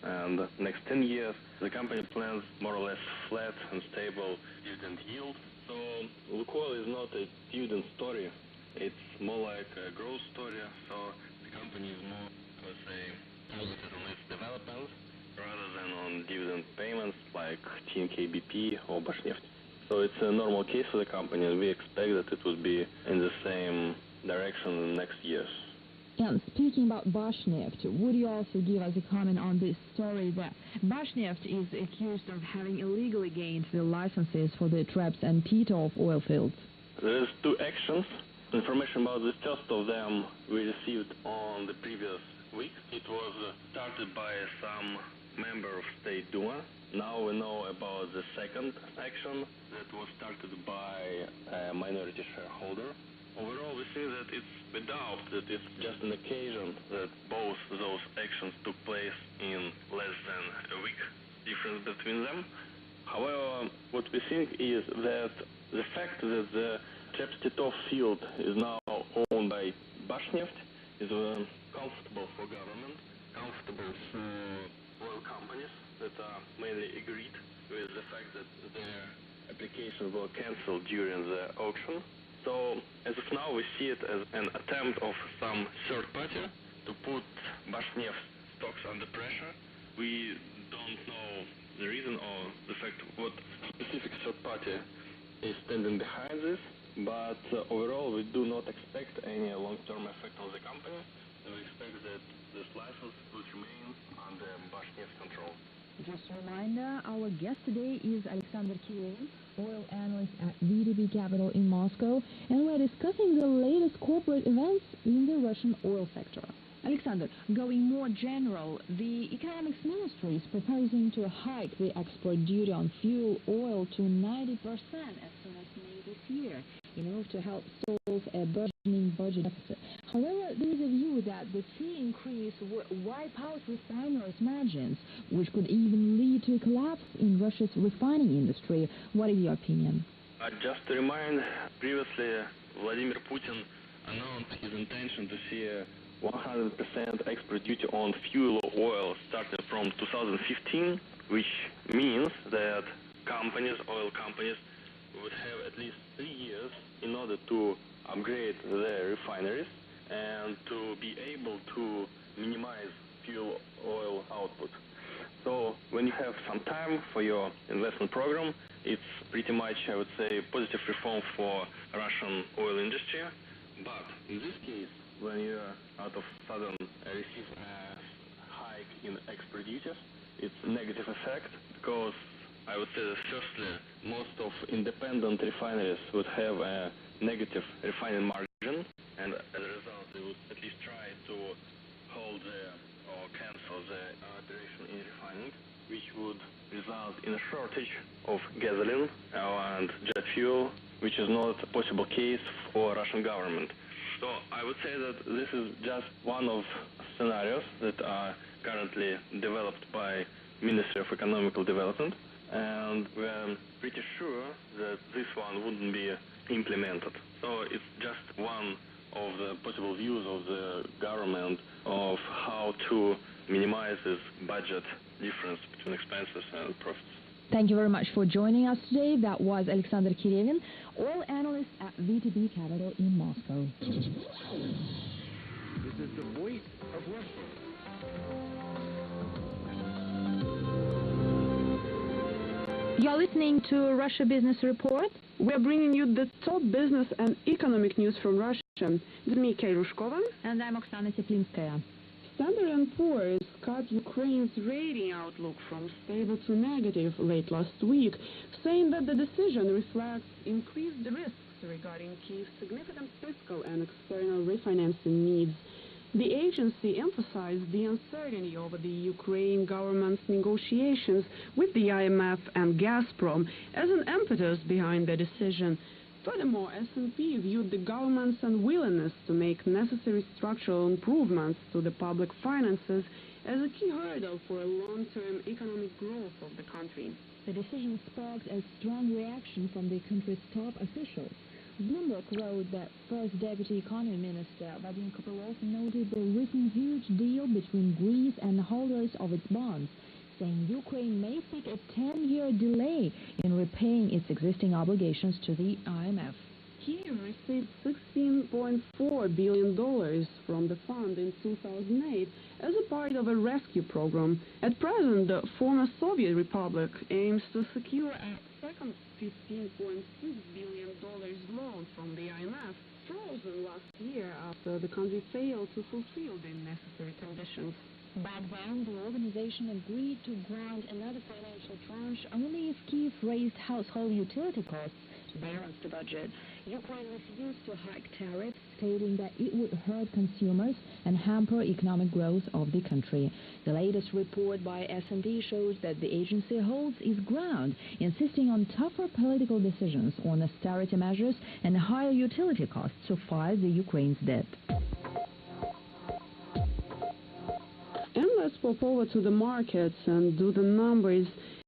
and the next 10 years, the company plans more or less flat and stable dividend yield. So Lukoil is not a dividend story. It's more like a growth story. So the company is more, I would say, positive on its development rather than on dividend payments like TNK-BP or Bashneft. So it's a normal case for the company, and we expect that it will be in the same direction in the next years. And speaking about Bashneft, would you also give us a comment on this story that Bashneft is accused of having illegally gained the licenses for the Treps and Ptov oil fields? There's two actions. Information about the first of them we received on the previous week. It was started by some member of State Duma. Now we know about the second action that was started by a minority shareholder. Overall, we see that it's a doubt that it's just an occasion that both those actions took place in less than a week difference between them. However, what we think is that the fact that the Treps-Titov field is now owned by Bashneft is comfortable for government, comfortable for oil companies that are mainly agreed with the fact that their applications were cancelled during the auction. So as of now, we see it as an attempt of some third party to put Bashneft stocks under pressure. We don't know the reason or the fact what specific third party is standing behind this, but overall we do not expect any long-term effect on the company. We expect that this license will remain under Bashneft control. Just a reminder, our guest today is Alexander Kirillov, oil analyst at VTB Capital in Moscow, and we're discussing the latest corporate events in the Russian oil sector. Alexander, going more general, the Economics Ministry is proposing to hike the export duty on fuel oil to 90% as soon as May this year in order to help solve a burgeoning budget deficit. However, there is a view that the fee increase would wipe out refiners' margins, which could even lead to a collapse in Russia's refining industry. What is your opinion? Just to remind, previously Vladimir Putin announced his intention to see a 100% export duty on fuel oil starting from 2015, which means that oil companies, would have at least 3 years in order to upgrade their refineries and to be able to minimize fuel oil output. So when you have some time for your investment program, it's pretty much, I would say, positive reform for Russian oil industry. But in this case, when you out of sudden receive a hike in export duties, it's a negative effect because I would say that firstly, most of independent refineries would have a negative refining margin, and as a result, they would at least try to hold or cancel the operation in refining, which would result in a shortage of gasoline and jet fuel, which is not a possible case for Russian government. So I would say that this is just one of scenarios that are currently developed by Ministry of Economical Development, and we're pretty sure that this one wouldn't be implemented. So it's just one of the possible views of the government of how to minimize this budget difference between expenses and profits. Thank you very much for joining us today. That was Alexander Kirillov, oil analyst at VTB Capital in Moscow. This is the voice of Russia. You're listening to Russia Business Report. We're bringing you the top business and economic news from Russia. This is me, Kay Rushkova. And I'm Oksana Teplinskaya. Standard & Poor's cut Ukraine's rating outlook from stable to negative late last week, saying that the decision reflects increased risks regarding Kyiv's significant fiscal and external refinancing needs. The agency emphasized the uncertainty over the Ukraine government's negotiations with the IMF and Gazprom as an impetus behind the decision. Furthermore, S&P viewed the government's unwillingness to make necessary structural improvements to the public finances as a key hurdle for a long-term economic growth of the country. The decision sparked a strong reaction from the country's top officials. Bloomberg wrote that First Deputy Economy Minister Vadim Kopylov noted the recent huge deal between Greece and the holders of its bonds, saying Ukraine may seek a 10-year delay in repaying its existing obligations to the IMF. Kyiv received $16.4 billion from the fund in 2008 as a part of a rescue program. At present, the former Soviet Republic aims to secure a second $15.6 billion loan from the IMF, frozen last year after the country failed to fulfill the necessary conditions. Back then, the organization agreed to grant another financial tranche only if Kyiv raised household utility costs to balance the budget. Ukraine refused to hike tariffs, stating that it would hurt consumers and hamper economic growth of the country. The latest report by S&P shows that the agency holds its ground, insisting on tougher political decisions on austerity measures and higher utility costs to fight the Ukraine's debt. And let's pop over to the markets and do the numbers.